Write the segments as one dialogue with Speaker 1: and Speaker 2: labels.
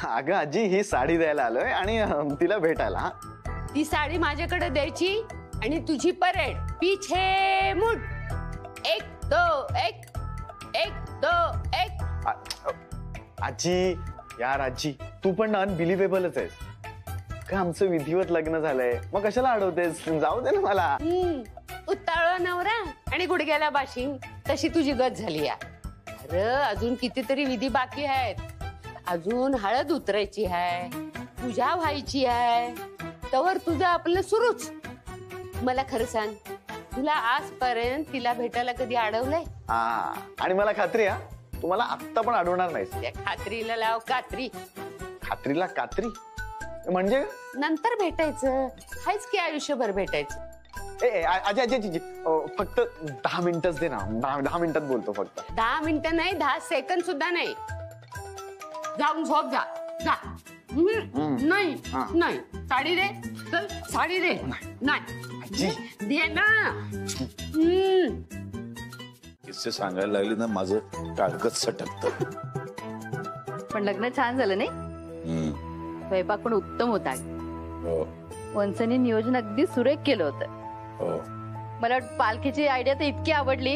Speaker 1: अगं आजी ही साडी द्यायला आलोय आणि तिला भेटायला.
Speaker 2: ती साडी माझ्याकडे द्यायची आणि तुझी परेड पीछे मुड. 1 2 1 1 2 1.
Speaker 1: आजी यार आजी तू पण अनबिलिव्हेबलच आहेस. का आमचं विधिवत लग्न झालंय मग कशाला अडवतेस. जाऊ दे ना मला.
Speaker 2: उत्ताळा नवरा आणि गुडघ्याला बाशिंग तशी तुझी गत झाली या. अरे अजून कितीतरी विधी बाकी आहेत. अजून हळद उतरायची आहे, पूजा व्हायची आहे, तवर तुझं आपलं सुरूच. मला खरं सांग तुला आजपर्यंत तिला भेटायला कधी अडवलंय?
Speaker 1: आणि मला खात्री आहे तुम्हाला आत्ता पण अडवणार नाहीस.
Speaker 2: त्या खात्रीला लाव कात्री.
Speaker 1: खात्रीला कात्री म्हणजे
Speaker 2: नंतर भेटायचं हायच की आयुष्यभर भेटायचं.
Speaker 1: आजी आजी आजी फक्त 10 मिनिटच दे ना. 10 मिनिटात बोलतो फक्त.
Speaker 2: 10 मिनिटं नाही 10 सेकंद सुद्धा नाही. जाऊन झोप जा जा. नाही नाही साडी दे. चल साडी दे. नाही दे ना.
Speaker 3: किस्से सांगायला लागली ना माझं टाळकच सटकत.
Speaker 4: पण लग्न छान झालं नाही. स्वयंपाक पण उत्तम होता. वंसनी नियोजन अगदी सुरेख केलं होतं. मला पालखीची आयडिया तर इतकी आवडली.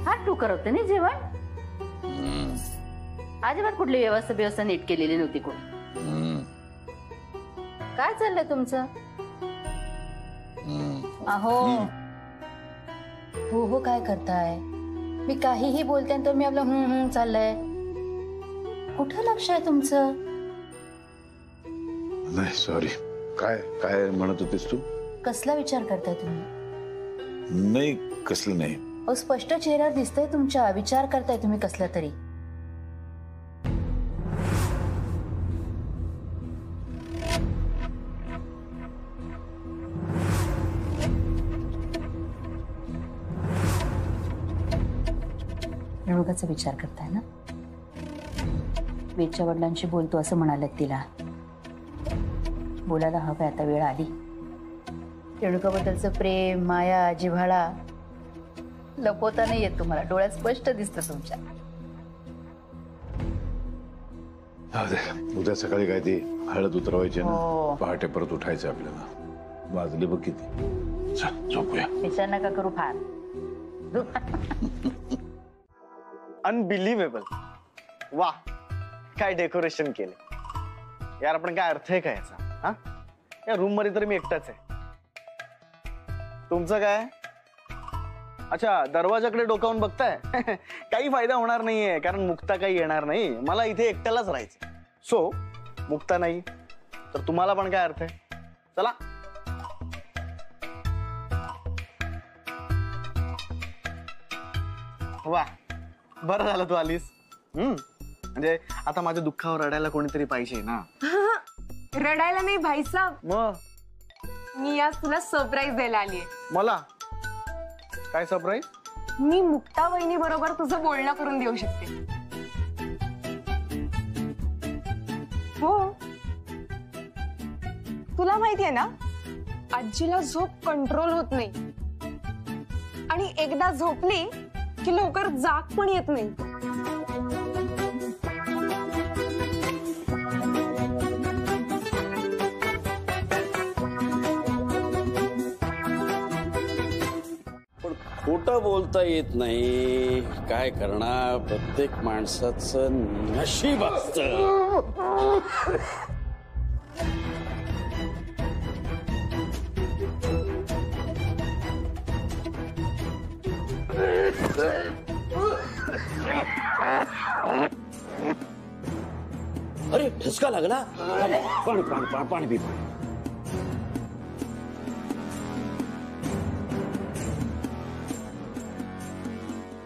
Speaker 4: हात टू करवते नाही जेवण. अजिबात कुठली व्यवस्था नीट केलेली नव्हती कोणी. काय चाललंय तुमचं? अहो हो हो काय करताय. मी काहीही बोलते तर मी आपलं चाललंय. कुठं लक्ष आहे तुमचं?
Speaker 3: नाही सॉरी. काय काय म्हणत होतीस तू?
Speaker 4: कसला विचार करताय तुम्ही?
Speaker 3: नाही कसलं नाही.
Speaker 4: अहो स्पष्ट चेहरा दिसतोय तुमच्या. विचार करताय तुम्ही कसला तरी. रेणुकाचा विचार करताय ना? वेदच्या वडिलांशी बोलतो असं म्हणाले तिला. बोलायला हवं आता वेळ आली. रेणुकाबद्दलचं प्रेम माया जिव्हाळा लपवता नाही येत तुम्हाला. डोळ्यात स्पष्ट दिसतं तुमच्या.
Speaker 3: उद्या सकाळी काय ती हळद उतरवायची ना. पहाटे परत उठायचं आपल्याला. वाजले बघ किती. चल झोपूया.
Speaker 4: विचार नका करू फार.
Speaker 1: अनबिलिव्हेबल. वा काय डेकोरेशन केले यार. आपण काय अर्थ आहे का याचा? हा या रूम मध्ये तर मी एकटाच आहे. तुमचं काय? अच्छा दरवाजाकडे डोकावून बघताय. काही फायदा होणार नाहीये कारण मुक्ता काही येणार नाही. मला इथे एकट्यालाच राहायचं. सो मुक्ता नाही तर तुम्हाला पण काय अर्थ आहे. चला वा बरं झालं तू आलीस. म्हणजे आता माझ्या दुःखावर रडायला कोणीतरी पाहिजे ना.
Speaker 5: रडायला नाही भाईसाब.
Speaker 1: मग
Speaker 5: मी आज तुला सरप्राईज द्यायला आलीये.
Speaker 1: मला काय सरप्राईज?
Speaker 5: मी मुक्ता वहिनी बरोबर तुझं बोलणं करून देऊ शकते. हो तुला माहितीये ना आजीला झोप कंट्रोल होत नाही आणि एकदा झोपली की लवकर जाग पण येत नाही.
Speaker 6: पण खोटं बोलता येत नाही. काय करणार. प्रत्येक माणसाचं नशीब असतं. अरे ठसका लागला. पाणी पाणी पाणी पी.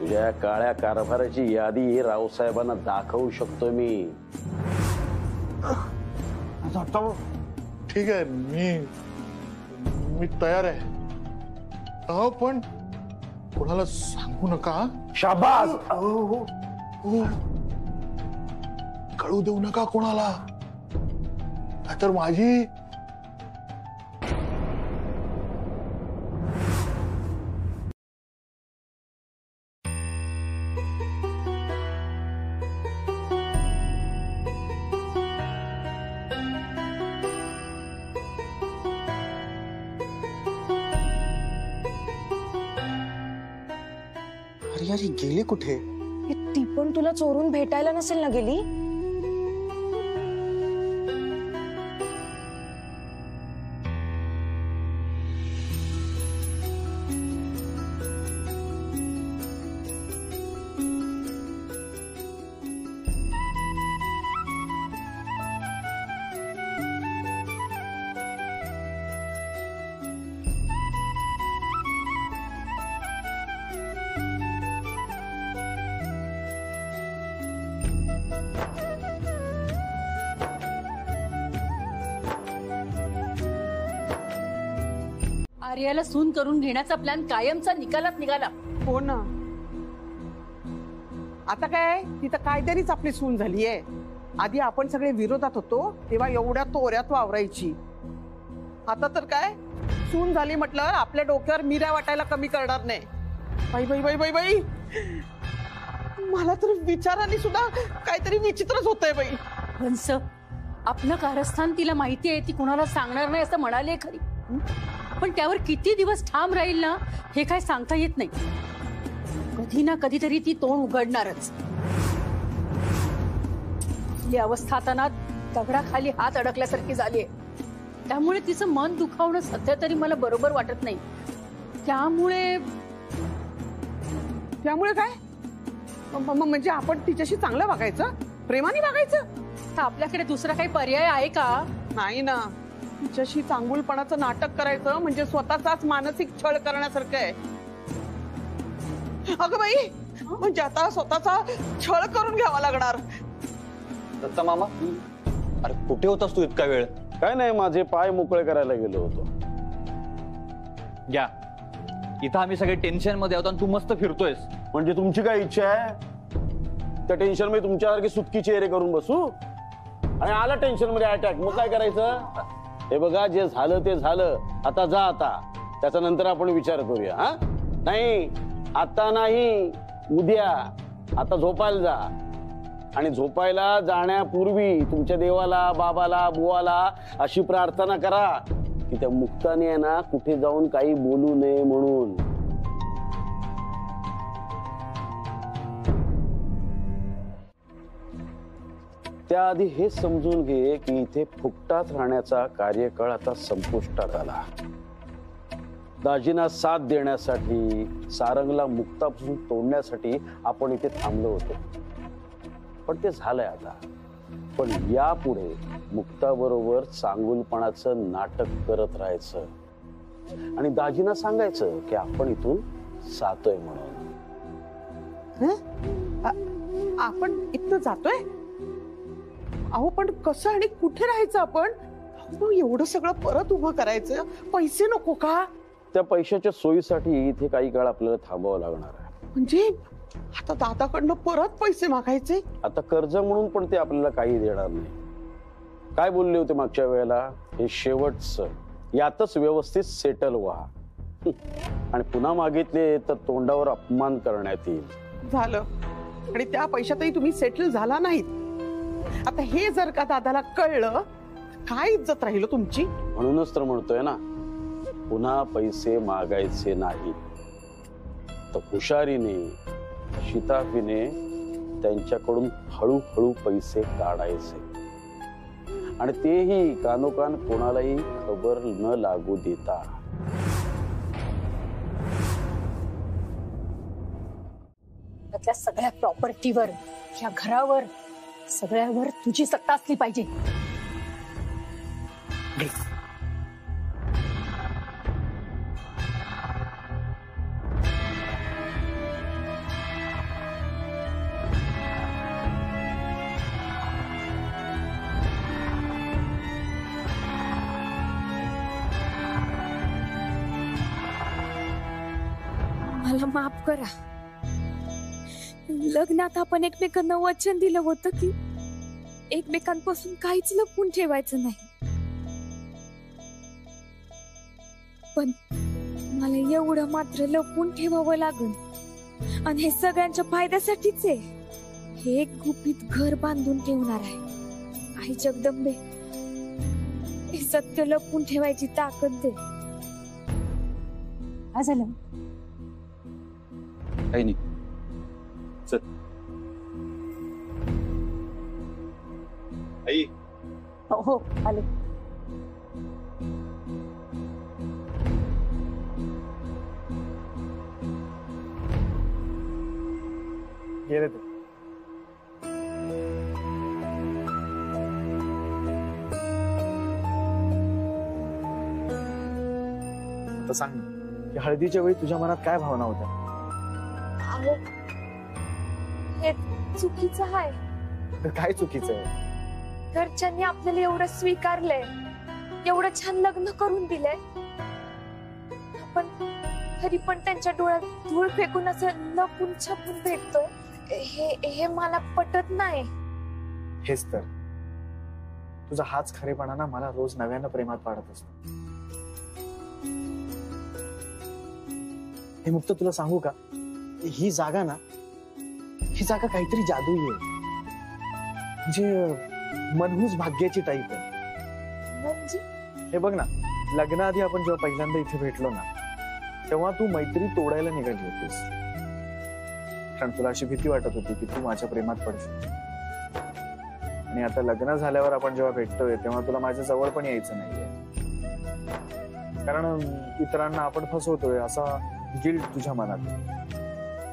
Speaker 6: तुझ्या काळ्या कारभाराची यादी रावसाहेबांना दाखवू शकतो मी.
Speaker 7: ठीक आहे मी तयार आहे. पण कोणाला सांगू नका.
Speaker 3: शाबास.
Speaker 7: कळू देऊ नका कोणाला. नाहीतर माझी
Speaker 1: अरे यार ही गेली कुठे?
Speaker 5: हे ती पण तुला चोरून भेटायला नसेल ना गेली?
Speaker 4: आर्याला सून करून घेण्याचा प्लॅन कायमचा निकालात निघाला.
Speaker 8: हो ना. आता काय तिथं कायद्यानेच आपली सून झालीये. आधी आपण सगळे विरोधात होतो तेव्हा एवढ्या तोऱ्यात वावरायची. आता तर काय सून झाली म्हटलं आपल्या डोक्यावर मिऱ्या वाटायला कमी करणार नाही. बाई बाई बाई बाई बाई, मला तर विचाराने सुद्धा काहीतरी विचित्रच होतंय बाई.
Speaker 4: हंस, आपलं कारस्थान तिला माहिती आहे, ती कुणाला सांगणार नाही असं म्हणाले खरी, पण त्यावर किती दिवस ठाम राहील ना हे काय सांगता येत नाही. कधी ना कधीतरी ती तोंड उघडणारच. ही अवस्था आता ना दगडाखाली हात अडकल्यासारखी झालीये. त्यामुळे तिचं मन दुखावणं सध्या तरी मला बरोबर वाटत नाही. त्यामुळे
Speaker 8: काय म्हणजे आपण तिच्याशी चांगलं वागायचं, प्रेमाने वागायचं.
Speaker 4: तर आपल्याकडे दुसरा काही पर्याय आहे का?
Speaker 8: नाही ना. तिच्याशी चांगुलपणाचं नाटक करायचं म्हणजे स्वतःचाच मानसिक छळ करण्यासारखं आहे. अगं बाई, म्हणजे आता स्वतःचा छळ करून घ्यावा लागणार.
Speaker 1: दत्ता मामा, अरे कुठे होतास तू इतका वेळ?
Speaker 6: काय नाही, माझे पाय मोकळे करायला गेलो होतो.
Speaker 9: घ्या, इथं आम्ही सगळे टेन्शन मध्ये आहोत आणि तू मस्त फिरतोयस.
Speaker 6: म्हणजे तुमची काय इच्छा आहे त्या टेन्शन मध्ये तुमच्यासारखी सुटकी चेहरे करून बसू? आणि आला टेन्शन मध्ये अटॅक, मग काय करायचं? हे बघा, जे झालं ते झालं. आता जा, आता त्याचा नंतर आपण विचार करूया. हा नाही, आता नाही, उद्या. आता झोपायला जा. आणि झोपायला जाण्यापूर्वी तुमच्या देवाला, बाबाला, बुवाला अशी प्रार्थना करा की त्या मुक्ताने आहे ना कुठे जाऊन काही बोलू नये म्हणून. त्याआधी हे समजून घे की इथे फुकटात राहण्याचा कार्यकाळ आता संपुष्टात आला. दाजींना साथ देण्यासाठी, सारंगला मुक्तापासून तोडण्यासाठी आपण इथे थांबलो होतो. पण ते झालंय आता. पण यापुढे मुक्ताबरोबर चांगुलपणाचं नाटक करत राहायचं आणि दाजींना सांगायचं की आपण इथून जातोय म्हणून.
Speaker 8: आपण इथं जातोय? अहो पण कसं आणि कुठे राहायचं आपण? एवढं सगळं परत उभं करायचं, पैसे नको का?
Speaker 6: त्या पैशाच्या सोयीसाठी इथे काही काळ आपल्याला थांबावं लागणार आहे.
Speaker 8: म्हणजे आता दादाकडनं परत पैसे मागायचे?
Speaker 6: आता कर्ज म्हणून पण ते आपल्याला काही देणार नाही. काय बोलले होते मागच्या वेळेला, हे शेवटचं, यातच व्यवस्थित सेटल व्हा. आणि पुन्हा मागितले तर तोंडावर अपमान करण्यात येईल.
Speaker 8: झालं. आणि त्या पैशातही तुम्ही सेटल झाला नाहीत. आता हे जर का दादाला कळलं, काय इज्जत राहील तुमची?
Speaker 6: म्हणूनच तर म्हणतोय ना, पुन्हा पैसे मागायचे नाही. तर हुशारीने, शिताफीने त्यांच्याकडून हळूहळू पैसे काढायचे आणि तेही कानोकान कोणालाही खबर न लागू देता.
Speaker 4: त्यातल्या सगळ्या प्रॉपर्टीवर, या घरावर, सगळ्यावर तुझी सत्ता असली पाहिजे.
Speaker 5: मला माफ करा. लग्नात आपण एकमेकांना वचन दिलं होतं की एकमेकांपासून काहीच लपवून ठेवायचं नाही. पण मला एवढं मात्र लपवून ठेवावं लागल. आणि हे सगळ्यांच्या फायद्यासाठीच आहे. हे एक गुपित घर बांधून ठेवणार आहे. आई जगदंबे, हे सत्य लपवून ठेवायची ताकद दे.
Speaker 4: काय झालं?
Speaker 9: काही नाही.
Speaker 6: चल. आई
Speaker 8: हो आले.
Speaker 1: गेले ते. आता सांग ना, की हळदीच्या वेळी तुझ्या मनात काय भावना होत्या?
Speaker 5: अहो हे चुकीचं आहे.
Speaker 1: तर काय चुकीचं आहे?
Speaker 5: घरच्यांनी आपल्याला एवढं स्वीकारलंय, एवढं छान लग्न करून दिलंय, पण तरी पण त्यांच्या डोळ्यात धूळ फेकून असं लपून छपून भेटतोय. हे मला पटत नाही.
Speaker 1: हेच तर, तुझा हाच खरेपणा ना मला रोज नव्यानं प्रेमात पाडत असतो. हे मुक्त तुला सांगू का, ही जागा ना, ही जागा काहीतरी जादुई आहे. म्हणजे मनहूस भाग्याची टाईप आहे.
Speaker 5: म्हणजे
Speaker 1: हे बघ ना, लग्नाआधी आपण जेव्हा पहिल्यांदा इथे भेटलो ना, तेव्हा तू मैत्री तोडायला निघाली होतीस. कारण तुला अशी भीती वाटत होती की तू माझ्या प्रेमात पडशील. आणि आता लग्न झाल्यावर आपण जेव्हा भेटतोय तेव्हा तुला माझ्या जवळ पण यायचं नाहीये. कारण इतरांना आपण फसवतोय असा गिल्ट तुझ्या मनात,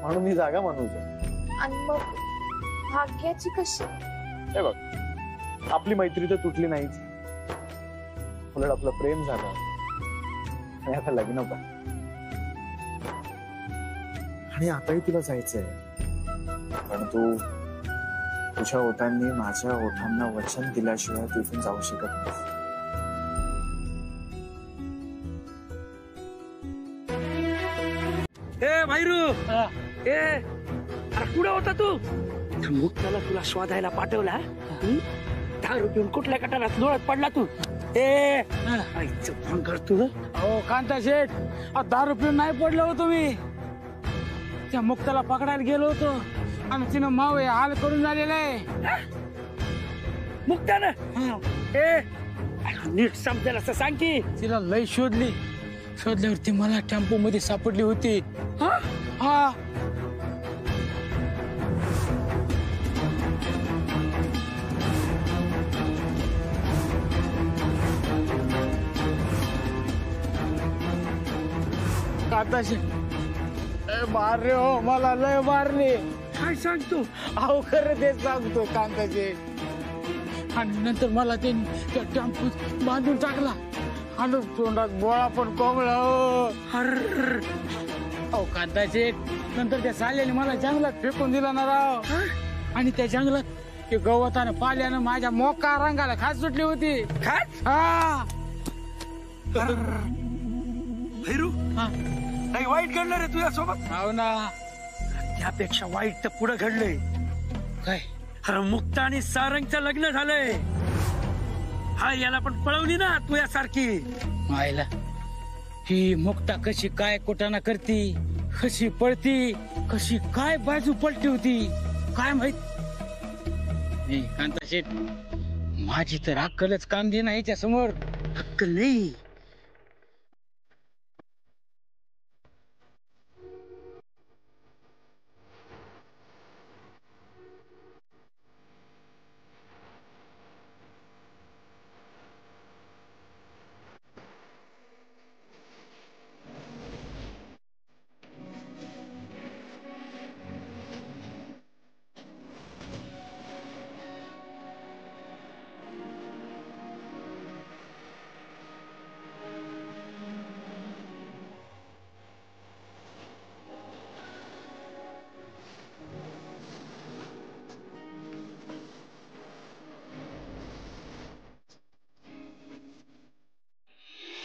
Speaker 1: म्हणून ही जागा मनहूस आहे.
Speaker 5: आणि मग भाग्याची कशी?
Speaker 1: हे बघ, आपली मैत्री तर तुटली नाहीच, उलट आपलं प्रेम झालं आणि आता लग्न पण. आणि आताही तुला जायचंय, पण तू तुझ्या ओठांनी माझ्या ओठांना वचन दिल्याशिवाय तिथून जाऊ शकत नाही.
Speaker 10: ए भाईरू, ए अरे कुठे होता तू? मुक्ताला तुला शोधायला पाठवला. दारू पिऊन कुठल्या कटारात लोळत पडला तू? ए आईचं फोन करतो.
Speaker 11: अहो कांता शेठ, दारू पिऊन नाही पडलो होतो मी. त्या मुक्ताला पकडायला गेलो होतो आणि तिनं माव हाल करून झालेला आहे.
Speaker 10: मुक्तानं ए नीट समजेल असं सांग की.
Speaker 11: तिला लय शोधल्यावर ती मला टेम्पो मध्ये सापडली होती. हा कांता शेठ मारले हो, मला लय मारले.
Speaker 10: काय सांगतो?
Speaker 11: अहो खरं तेच सांगतो कांता शेठ. आणि नंतर मला ते त्या टेम्पोत बांधून टाकला आणि तोंडात बोळा पण कोंबला. अहो कांता शेठ, नंतर त्या साल्याने मला जंगलात फेकून दिला ना राव. आणि त्या जंगलात ते गवतानं पाल्यानं माझ्या मोका रंगाला खास सुटली होती.
Speaker 10: खास?
Speaker 11: हा
Speaker 10: भैरू, काही वाईट घडलं रे तुझ्यासोबत?
Speaker 11: हो ना.
Speaker 10: त्यापेक्षा वाईट तर पुढे घडलंय.
Speaker 11: काय?
Speaker 10: अरे मुक्ता आणि सारंगचं लग्न झालंय. हा याला पण पळवली ना तुझ्यासारखी.
Speaker 11: आयला ही मुक्ता कशी काय कोटाना करती, कशी पळती, कशी काय बाजू पलटी होती काय माहित. कांता शेठ, माझी तर अक्कलच काम दे ना याच्या समोर.
Speaker 10: अक्कल नाही.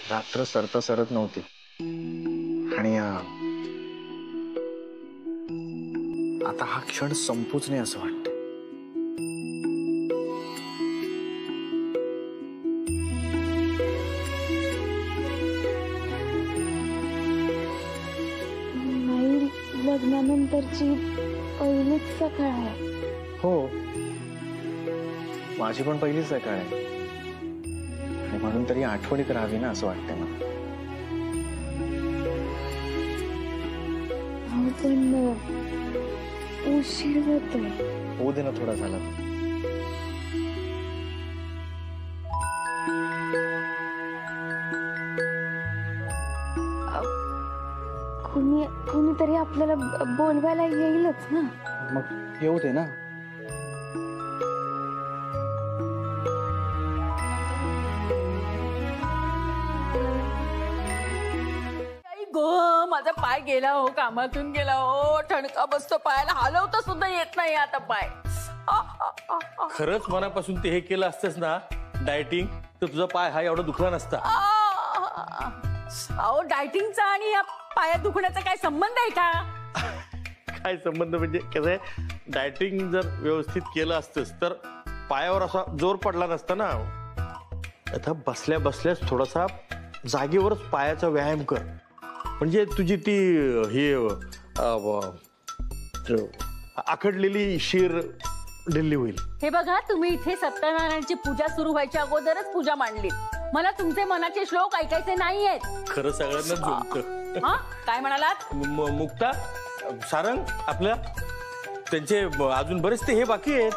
Speaker 1: रात्र सरता सरत नव्हती आणि आता हा क्षण संपूच नाही असं वाटतं.
Speaker 5: लग्नानंतरची पहिलीच सकाळ आहे.
Speaker 1: हो, माझी पण पहिलीच सकाळ आहे. आणि म्हणून तरी आठवणीत राहावी ना असं वाटतंय मला.
Speaker 5: पण उशीर होतोय.
Speaker 1: होऊ दे ना थोडा झाला.
Speaker 5: कोणीतरी आपल्याला बोलवायला येईलच ना.
Speaker 1: मग येऊ दे ना.
Speaker 4: गो माझा पाय गेला हो, कामातून गेला हो, ठणका बसतो पायाला, हलवता सुद्धा येत नाही आता पाय.
Speaker 6: खरंच मनापासून ते हे केलं असतंस ना डायटिंग, तर तुझा पाय हा एवढा दुखला नसता.
Speaker 4: अहो डायटिंगचा आणि या पायात दुखण्याचा काय संबंध आहे का?
Speaker 6: काय संबंध म्हणजे कसं आहे, डायटिंग जर व्यवस्थित केलं असतंस तर पायावर असा जोर पडला नसता ना. आता बसल्या बसल्यास थोडासा जागेवरच पायाचा व्यायाम कर, म्हणजे तुझी ती हे आखडलेली शीर ढिल्ली होईल.
Speaker 4: हे बघा, तुम्ही इथे सत्यनारायणची पूजा सुरू व्हायच्या अगोदरच पूजा मांडली. मला तुमचे मनाचे श्लोक ऐकायचे नाहीयेत.
Speaker 6: खरं सगळ्यांना जमतं.
Speaker 4: काय म्हणालात?
Speaker 6: मुक्ता, सारंग, आपल्या त्यांचे अजून बरेच ते हे बाकी आहेत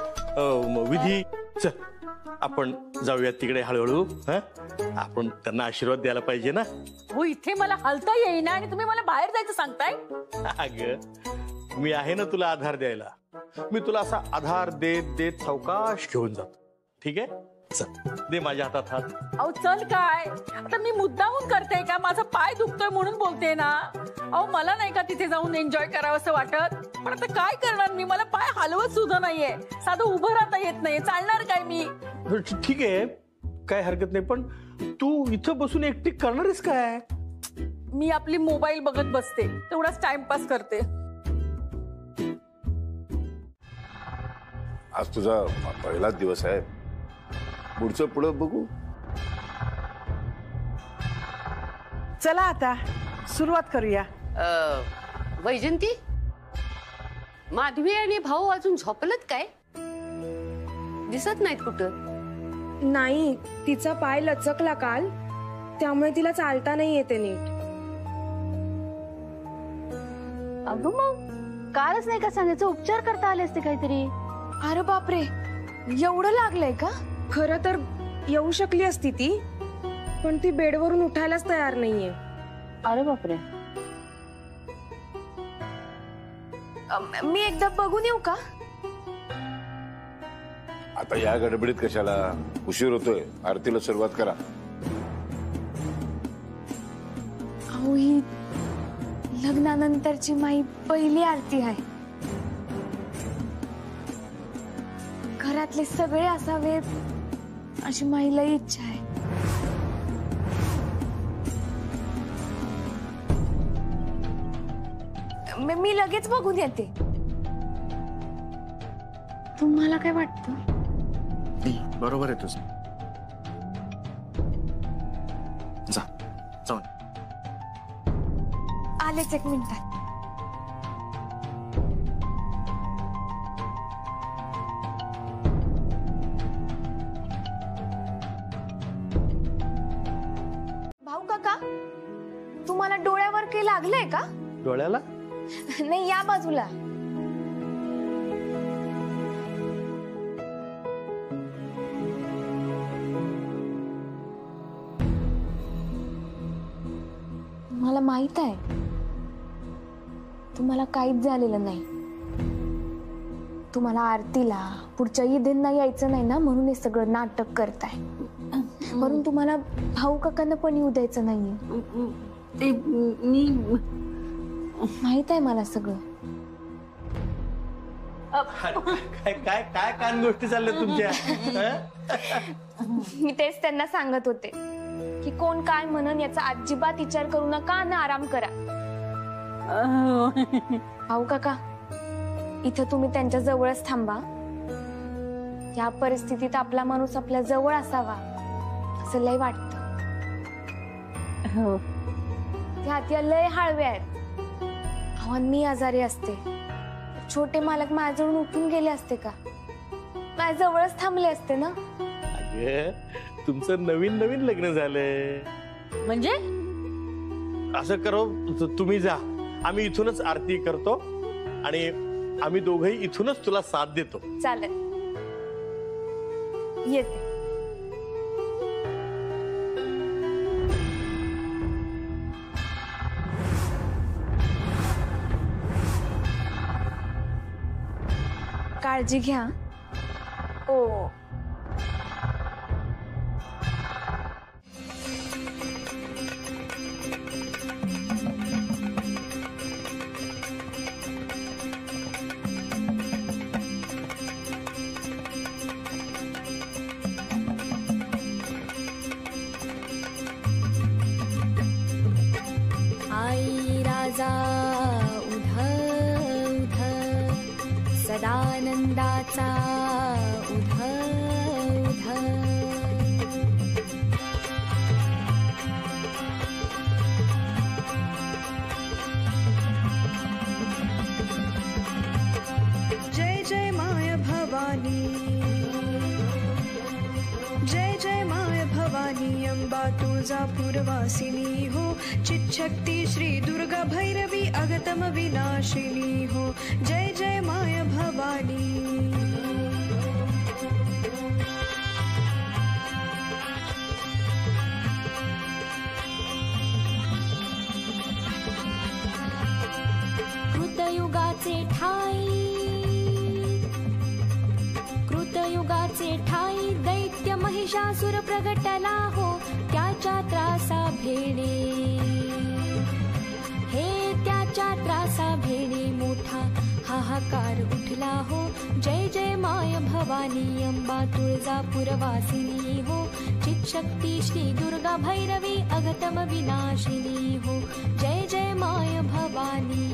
Speaker 6: विधी. चल आपण जाऊयात तिकडे हळूहळू. आपण त्यांना आशीर्वाद द्यायला पाहिजे ना.
Speaker 4: हो, इथे मला हलता येईना आणि तुम्ही मला बाहेर जायचं सांगताय.
Speaker 6: अगं मी आहे ना तुला आधार द्यायला. मी तुला असा आधार देत देत सावकाश घेऊन जातो. ठीक आहे, चल दे माझ्या हातात हात.
Speaker 4: अहो चल काय, आता मी मुद्दामून करते का? माझा पाय दुखतोय म्हणून बोलते ना. अहो मला नाही का तिथे जाऊन एन्जॉय करावं असं वाटत, पण आता काय करणार मी? मला पाय हलवत सुद्धा नाहीये, साधं उभं राहता येत नाही, चालणार काय मी?
Speaker 6: ठीक आहे, काय हरकत नाही, पण तू इथं बसून एकटी करणारच काय?
Speaker 4: मी आपली मोबाईल बघत बसते, तेवढाच टाइमपास करते.
Speaker 3: आज तुझा पहिलाच दिवस आहे, पुढचं पुढं बघू.
Speaker 8: चला आता सुरुवात करूया.
Speaker 2: वैजंती, माधवी आणि भाऊ अजून झोपलत काय? दिसत नाहीत कुठं.
Speaker 5: नाही, तिचा पाय लचकला काल, त्यामुळे तिला चालता नाही येते नीट.
Speaker 4: अगं मग कालच नाही का सांगायचं, उपचार करता आले असते काहीतरी.
Speaker 5: अरे बापरे, एवढं लागलंय का? खरं तर येऊ शकली असती ती, पण ती बेडवरून उठायलाच तयार नाहीये.
Speaker 4: अरे बापरे.
Speaker 5: मी एकदा बघून येऊ का?
Speaker 3: आता या गडबडीत कशाला, उशीर होतोय. आरतीला सुरुवात करा.
Speaker 5: अहो, ही लग्नानंतरची माझी पहिली आरती आहे. घरातले सगळे असावेत अशी माझी इच्छा आहे. मी लगेच बघून येते. तुम्हाला काय वाटतं?
Speaker 1: बरोबर आहे तुझं. जा, जाऊन
Speaker 5: आलेच एक मिनिटात. भाऊ काका, तुम्हाला डोळ्यावर काही लागलंय का?
Speaker 6: डोळ्याला
Speaker 5: नाही, या बाजूला. मला माहित आहे तुम्हाला काहीच झालेलं नाही. तुम्हाला आरतीला पुढच्या ईदेंना यायचं नाही ना, म्हणून हे सगळं नाटक करताय. म्हणून तुम्हाला भाऊ काकांना पण येऊ द्यायचं नाहीये. माहित आहे मला सगळं.
Speaker 6: काय काय काय कान गोष्टी चालल्या तुमच्या?
Speaker 5: मी तेच त्यांना सांगत होते की कोण काय म्हणन याचा अजिबात विचार करू नका आणि आराम करा. भाऊ काका, इथं तुम्ही त्यांच्या जवळच थांबा. या परिस्थितीत आपला माणूस आपल्या जवळ असावा असं लय वाटत. ह्यात लय हळवे आहेत. मी आजारी असते, छोटे मालक माझ्याजवळून उठून गेले असते का? माझ्या जवळच थांबले असते ना.
Speaker 6: तुमचं नवीन नवीन लग्न झालंय
Speaker 4: म्हणजे
Speaker 6: असं करो, तुम्ही जा, आम्ही इथूनच आरती करतो आणि
Speaker 7: आम्ही दोघंही इथूनच तुला साथ देतो.
Speaker 5: चालेल, येते. काळजी घ्या. ओ
Speaker 12: आई राजा उध उध सदानंदाचा उध उध.
Speaker 13: जय जय माय भवानी, जय जय माय भवानी, अंबा तुळजापूरवासिनी हो, चिच्छक्ती श्री दुर्गा भैरवी अगतम विनाशिनी हो, जय जय माय भवानी.
Speaker 12: कृतयुगाचे ठाई, कृतयुगाचे ठाई, दैत्य महिषासुर प्रगटला हो, त्याच्या त्रासा भेणे, हे त्याच्या त्रासा भेणे, मोठा हाहाकार उठला हो, जय जय माय भवानी, अंबा तुळजापूरवासिनी हो, चिच्छक्ती श्री दुर्गा भैरवी अगतम विनाशिनी हो, जय जय माय भवानी.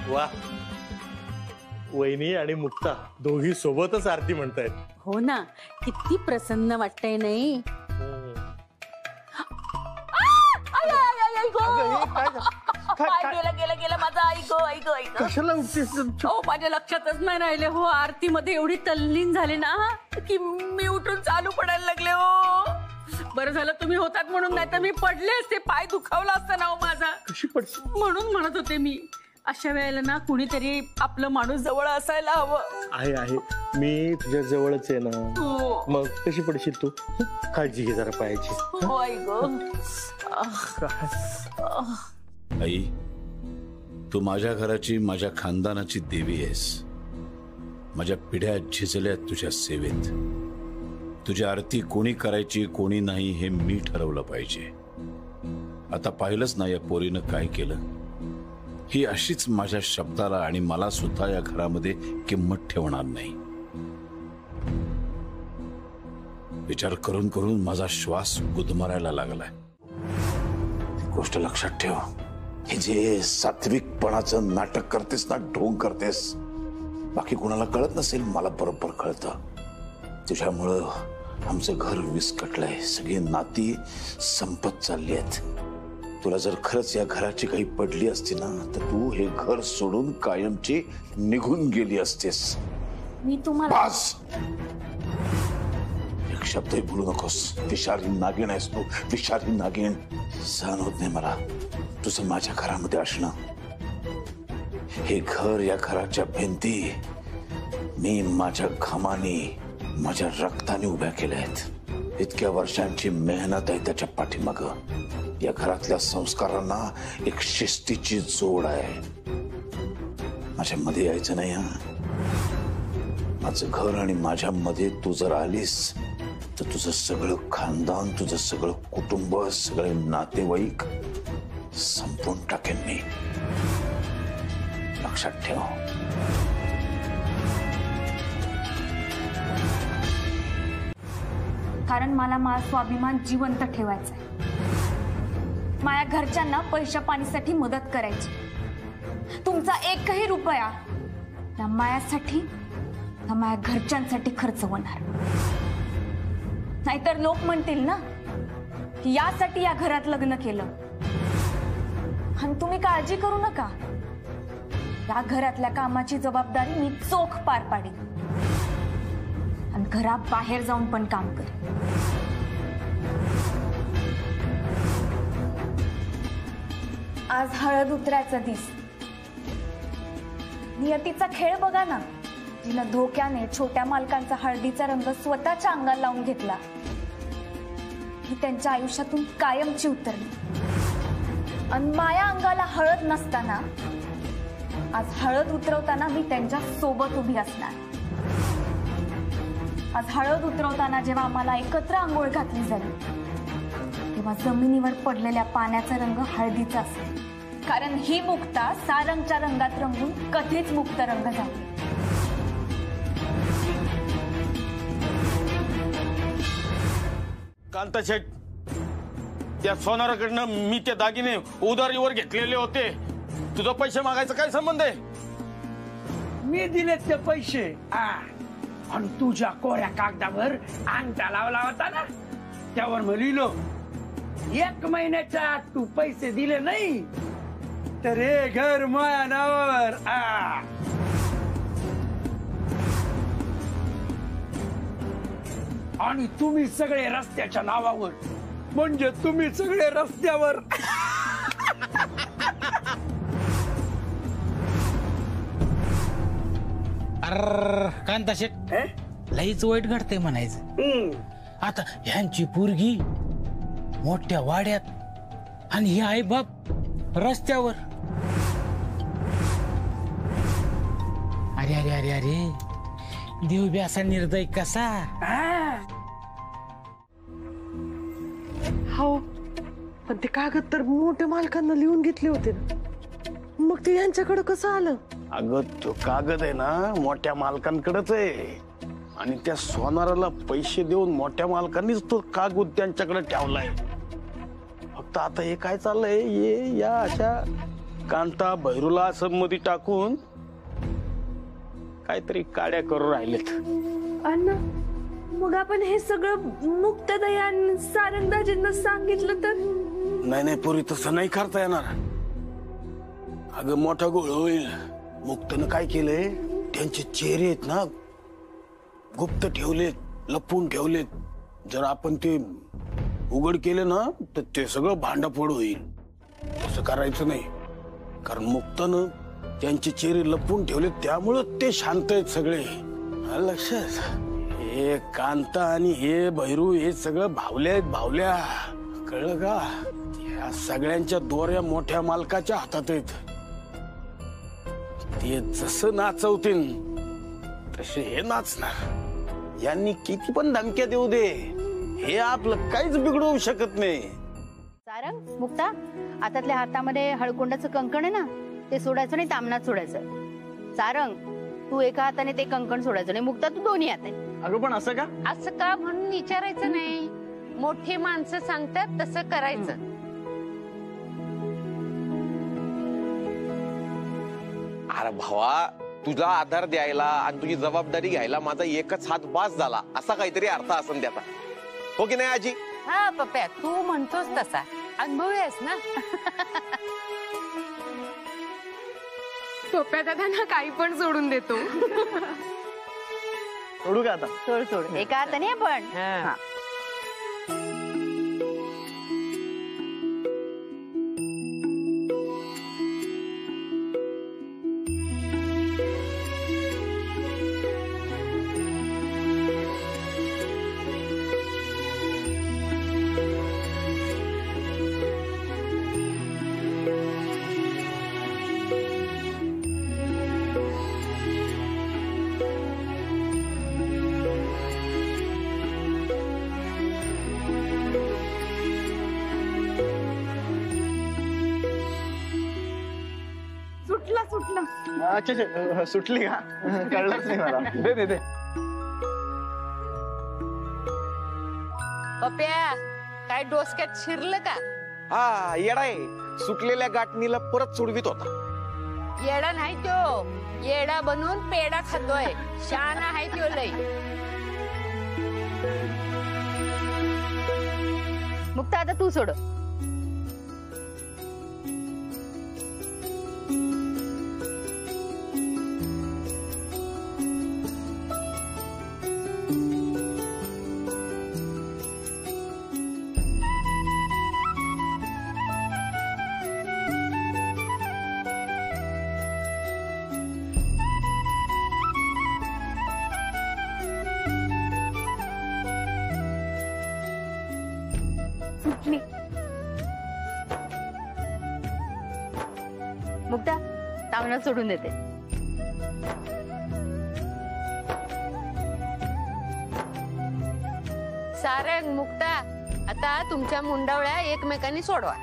Speaker 7: वा, वहिनी आणि मुक्ता दोघी सोबतच आरती म्हणतायत.
Speaker 14: हो ना, किती प्रसन्न वाटतंय नाही. गेलं गेलं माझं. ऐक
Speaker 7: कशाला उठतेस?
Speaker 14: हो, माझ्या लक्षातच नाही राहिले हो. आरतीमध्ये एवढी तल्लीन झाले ना की मी उठून चालू पडायला लागले हो. बरं झालं तुम्ही होतात म्हणून, नाही तर मी पडले असते, पाय दुखावला असता ना हो माझा.
Speaker 7: कशी पडशील
Speaker 14: म्हणून म्हणत होते मी, अशा वेळेला ना कुणीतरी आपलं माणूस जवळ असायला हवं.
Speaker 7: आहे, मी तुझ्या जवळच आहे ना.
Speaker 14: हो.
Speaker 7: मग कशी पडशील तू? काळजी घे जरा पायाची.
Speaker 14: हो आई ग.
Speaker 3: आई, तू माझ्या घराची, माझ्या खानदानाची देवी आहेस. माझ्या पिढ्या झिजल्यात तुझ्या सेवेत. तुझी आरती कोणी करायची कोणी नाही हे मी ठरवलं पाहिजे. आता पाहिलंच ना या पोरीनं काय केलं. ही अशीच माझ्या शब्दाला आणि मला सुद्धा या घरामध्ये किंमत ठेवणार नाही. विचार करून करून माझा श्वास गुदमरायला लागलाय. ती गोष्ट लक्षात ठेव, हे जे सात्विकपणाचं नाटक करतेस ना, ढोंग करतेस, बाकी कोणाला कळत नसेल, मला बरोबर कळतं. तुझ्यामुळं आमचं घर विस्कटलंय, सगळी नाती संपत चालली आहेत. तुला जर खरंच या घराची काही पडली असती ना, तर तू हे घर सोडून कायमची निघून गेली असतेस.
Speaker 12: मी तुम्हाला
Speaker 3: बस, एक शब्दही बोलू नकोस. विषारी नागिण आहेस तू, विषारी नागिण. सहन होत नाही मला तुझं माझ्या घरामध्ये असणं. हे घर, या घराच्या भिंती मी माझ्या घामाने, माझ्या रक्ताने उभ्या केल्या आहेत. इतक्या वर्षांची मेहनत आहे त्याच्या पाठीमागं. या घरातल्या संस्कारांना एक शिस्तीची जोड आहे. माझ्या मध्ये यायचं नाही. माझं घर आणि माझ्या मध्ये तू जर आलीस तर तुझं सगळं खानदान, तुझं सगळं कुटुंब, सगळे नातेवाईक संपवून टाकेन मी. लक्षात ठेव.
Speaker 5: कारण मला माझा स्वाभिमान जिवंत ठेवायचा आहे. माझ्या घरच्यांना पैशा पाणीसाठी मदत करायची. तुमचा एकही रुपया ना मायासाठी ना माझ्या घरच्यांसाठी खर्च होणार. नाहीतर लोक म्हणतील ना की यासाठी या घरात लग्न केलं. आणि तुम्ही काळजी करू नका, या घरातल्या कामाची जबाबदारी मी चोख पार पाडेन आणि घराबाहेर जाऊन पण काम करेन. आज हळद उतरायचा दिस. नियतीचा खेळ बघा ना, जिनं धोक्याने छोट्या मालकांचा हळदीचा रंग स्वतःच्या अंगाला लावून घेतला, ही त्यांच्या आयुष्यातून कायमची उतरली. आणि माया अंगाला हळद नसताना आज हळद उतरवताना मी त्यांच्या सोबत उभी असणार. आज हळद उतरवताना जेव्हा आम्हाला एकत्र आंघोळ घातली जाईल, तेव्हा जमिनीवर पडलेल्या पाण्याचा रंग हळदीचा असेल. कारण ही मुक्ता सारंगच्या रंगात रंगून कधीच मुक्त रंग झाली.
Speaker 6: कांता शेठ, त्या सोनाराकडनं मी ते दागिने उधारीवर घेतलेले होते. तुझा पैसे मागायचा काय संबंध आहे?
Speaker 10: मी दिलेत ते पैसे. आणि तुझ्या कोऱ्या कागदावर अंगठा लावला होता ना, त्यावर मग लिहिलो 1 महिन्याच्या आत तू पैसे दिले नाही तर हे घर माझ्या नावावर. आणि तुम्ही सगळे रस्त्याच्या नावावर, म्हणजे तुम्ही सगळे रस्त्यावर.
Speaker 11: अर कांता शेट, लईच वाईट घडतंय म्हणायचं. आता ह्यांची पोरगी मोठ्या वाड्यात आणि हे आई बाप रस्त्यावर. अरे अरे अरे अरे, देव बी असा निर्दय कसा.
Speaker 8: हो, पण ते कागद तर मोठ्या मालकांना लिहून घेतले होते ना, मग ते यांच्याकडे कसं आलं?
Speaker 6: अगं तो कागद आहे ना मोठ्या मालकांकडेच आहे, आणि त्या सोनाराला पैसे देऊन मोठ्या मालकांनीच तो कागद त्यांच्याकडे ठेवलाय. फक्त आता हे काय चाललंय, हे या अशा कांता भैरूला संमती टाकून काहीतरी काड्या करून राहिलेत.
Speaker 5: अण्णा, मग आपण हे सगळं मुक्तदयान सारंगदाजींना सांगितलं तर?
Speaker 6: नाही नाही पुरी, तसं नाही करता येणार. अगं मोठा गोळ होईल. मुक्तनं काय केलंय, त्यांचे चेहरे आहेत ना गुप्त ठेवलेत, लपवून ठेवलेत. जर आपण ते उघड केले ना तर ते सगळं भांडफोड होईल. तसं करायचं नाही, कारण मुक्तनं त्यांचे चेहरे लपवून ठेवले, त्यामुळं ते शांत आहेत सगळे. लक्षात, हे कांता आणि हे भैरू हे सगळं भावल्या आहेत, भावल्या. कळलं का? या सगळ्यांच्या दोऱ्या मोठ्या मालकाच्या हातात आहेत. ते जसं नाचवतील तसे हे नाचणार. यांनी किती पण धमक्या देऊ दे, हे आपलं काहीच बिघडवू शकत नाही.
Speaker 4: सारंग, मुक्ता, हातातल्या हातामध्ये हळकुंडाचं कंकण आहे ना, ते सोडायचं नाही, तामणात सोडायचं. सारंग, तू एका हाताने ते कंकण सोडायचं नाही, मुक्ता तू दोन्ही हाताने.
Speaker 1: अगं पण असं का?
Speaker 2: असं का म्हणून विचारायचं नाही. मोठी माणसं सांगतात तसं करायचं.
Speaker 15: अरे भावा, तुझा आधार द्यायला आणि तुझी जबाबदारी घ्यायला माझा एकच हात बास झाला, असा काहीतरी अर्थ असन त्याचा. हो की नाही आजी?
Speaker 2: हा पप्प्या, तू म्हणतोस तसा. अनुभवी आहेस ना.
Speaker 5: पप्प्या दादा ना काही पण सोडून देतो.
Speaker 1: सोडू का आता?
Speaker 4: सोड सोड, एका हाताने आपण.
Speaker 1: अच्छा अच्छा, सुटली का? कळलंच नाही मला. दे दे दे.
Speaker 2: पप्प्या, काय डोसक्यात शिरलं का?
Speaker 15: हा, येडा आहे. सुटलेल्या गाठणीला परत सोडवित होता.
Speaker 2: येडा नाही तो, येडा बनून पेडा खातोय. शहाणा आहे तो लई.
Speaker 4: मुक्ता, आता तू सोड. मी मुक्ता तावणं सोडून देते.
Speaker 2: सारंग, मुक्ता, आता तुमच्या मुंडावळ्या एकमेकांनी सोडवा.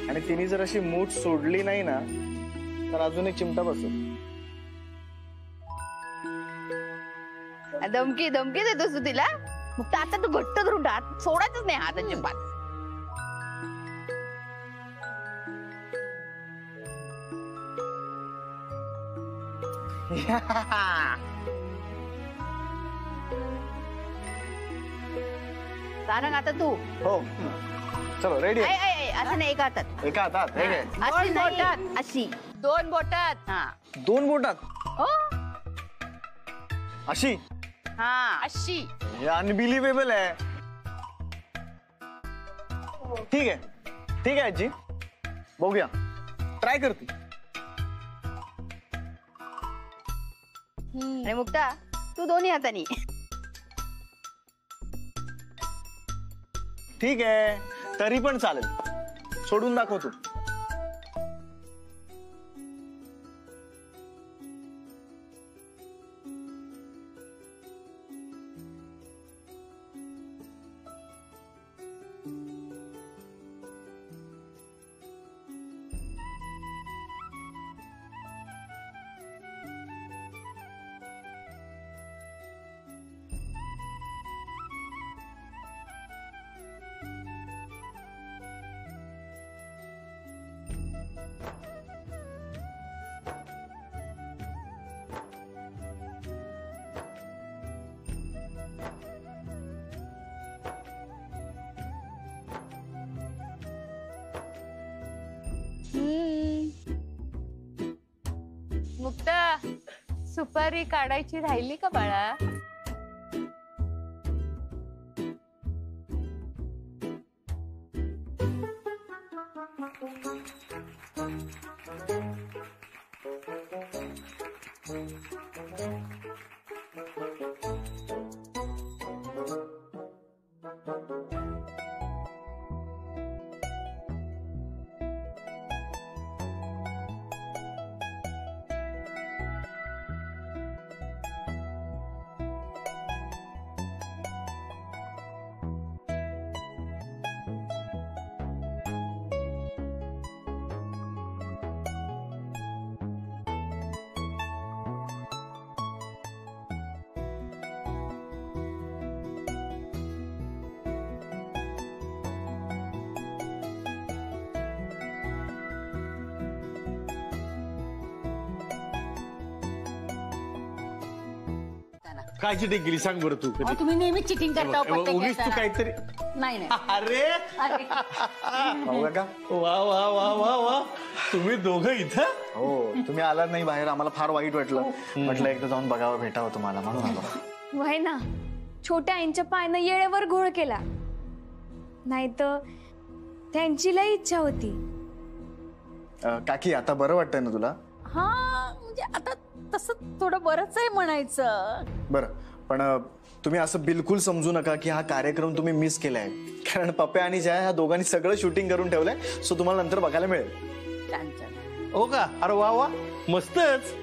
Speaker 1: आणि तिने जर अशी मूठ सोडली नाही ना तर अजून एक चिमटा बसेल.
Speaker 4: धमकी धमकी देतोस तू तिला? मुक्ता आता तू घट्ट धरून टाक, सोडायचंच नाही हात अजिबात. सारंग आता तू.
Speaker 1: हो चलो रेडी.
Speaker 4: असं नाही, एका हातात.
Speaker 1: एका हातात हे घे.
Speaker 4: अशी नाही, अशी
Speaker 2: 2 बोटात.
Speaker 4: हा
Speaker 1: 2 बोटात.
Speaker 4: हो
Speaker 1: अशी.
Speaker 4: हा
Speaker 2: अशी.
Speaker 1: हे अनबिलिव्हेबल आहे. ठीक आहे ठीक आहे आजी, बघूया, ट्राय करते.
Speaker 4: आणि मुक्ता तू दोन्ही हातानी.
Speaker 1: ठीक आहे, तरी पण चालेल. सोडून दाखव तू.
Speaker 2: मुक्ता, सुपारी काढायची राहिली का बाळा?
Speaker 7: काय चिटिंग केली सांग बरं तू.
Speaker 14: अहो, तुम्ही नेहमी चिटिंग करता हो प्रत्येक
Speaker 7: उगीच तू
Speaker 14: वेळेस.
Speaker 7: काहीतरी.
Speaker 14: नाही नाही.
Speaker 7: अरे
Speaker 14: अरे.
Speaker 1: बघा.
Speaker 7: वा वा वा वा वा, तुम्ही दोघं इथं.
Speaker 1: हो, तुम्ही आलात नाही बाहेर, आम्हाला फार वाईट वाटलं. म्हटलं एकदा जाऊन बघावं, भेटावं तुम्हाला, म्हणून आलो.
Speaker 5: वय ना, छोट्या आईंच्या पायानं येळेवर घोळ केला, नाही तर त्यांची लई इच्छा होती.
Speaker 1: काकी आता बरं वाटतंय ना तुला?
Speaker 14: हा म्हणजे आता तसं थोडं बरंच आहे म्हणायचं.
Speaker 1: बरं, पण तुम्ही असं बिलकुल समजू नका की हा कार्यक्रम तुम्ही मिस केलाय, कारण पप्या आणि जया ह्या दोघांनी सगळं शूटिंग करून ठेवलंय. सो तुम्हाला नंतर बघायला मिळेल.
Speaker 14: छान छान.
Speaker 7: हो का? अरे वा वा, मस्तच.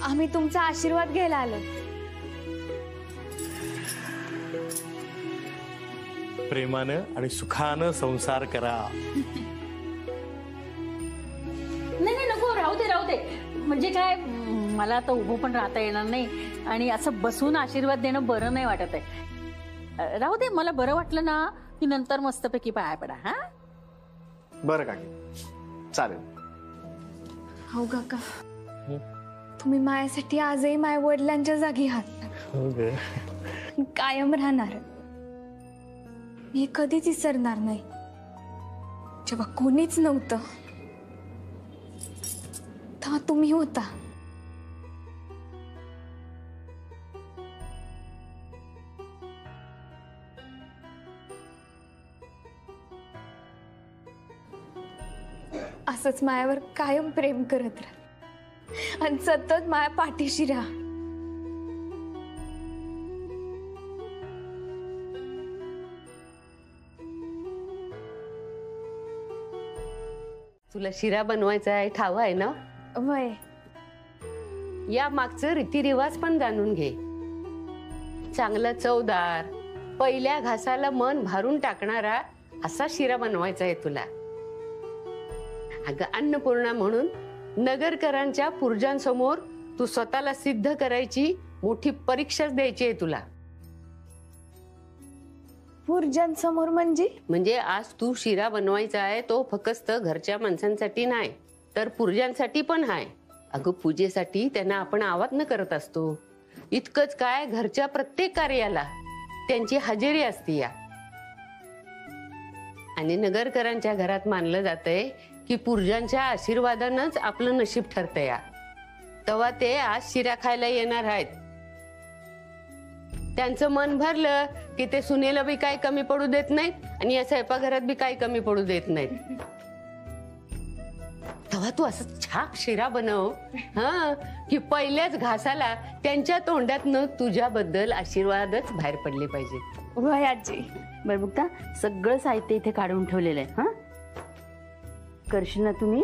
Speaker 5: आम्ही तुमचा आशीर्वाद घ्यायला आलो.
Speaker 7: प्रेमानं आणि सुखानं संसार करा.
Speaker 14: नाही नाही नको, राहू दे राहू दे. म्हणजे काय, मला आता उभं पण राहता येणार नाही आणि असं बसून आशीर्वाद देणं बरं नाही वाटत आहे. राहू दे, मला बरं वाटलं ना की नंतर मस्तपैकी पाया पडा. हा
Speaker 1: बरं काकी, चालेल.
Speaker 5: हो काका, तुम्ही माझ्यासाठी आजही माझ्या वडिलांच्या जागी आहात, कायम राहणार. मी कधीच विसरणार नाही. जेव्हा कोणीच नव्हतं तेव्हा तुम्ही होता. असंच मायावर कायम प्रेम करत राहा आणि सतत माया पाठीशी राहा.
Speaker 2: तुला शिरा बनवायचा आहे, ठाव आहे ना?
Speaker 5: वय
Speaker 2: या मागचं रीतिरिवाज पण जाणून घे. चांगला चवदार, पहिल्या घासाला मन भारून टाकणारा असा शिरा बनवायचा आहे तुला. अगं अन्नपूर्णा म्हणून नगरकरांच्या पूर्जांसमोर तू स्वतःला सिद्ध करायची मोठी परीक्षाच द्यायची आहे तुला.
Speaker 5: पूर्जांसमोर म्हणजे
Speaker 2: आज तू शिरा बनवायचा आहे तो फक्त घरच्या माणसांसाठी नाही तर पूर्जांसाठी पण आहे. अगं पूजेसाठी त्यांना आपण आवाहन करत असतो. इतकंच काय, घरच्या प्रत्येक कार्याला त्यांची हजेरी असते या. आणि नगरकरांच्या घरात मानलं जातंय की पूर्जांच्या आशीर्वादानंच आपलं नशीब ठरतं या. तेव्हा ते आज शिरा खायला येणार आहेत. त्यांचं मन भरलं की ते सुनेला बी काही कमी पडू देत नाहीत आणि या स्वयंपाकघरात बी काही कमी पडू देत नाहीत. तेव्हा तू असं छाक शिरा बनव की पहिल्याच घासाला त्यांच्या तोंडातनं तुझ्याबद्दल आशीर्वादच बाहेर पडले पाहिजे.
Speaker 4: वय आजी. बरं मुक्ता, सगळं साहित्य इथे काढून ठेवलेलं आहे. करशील ना तुम्ही?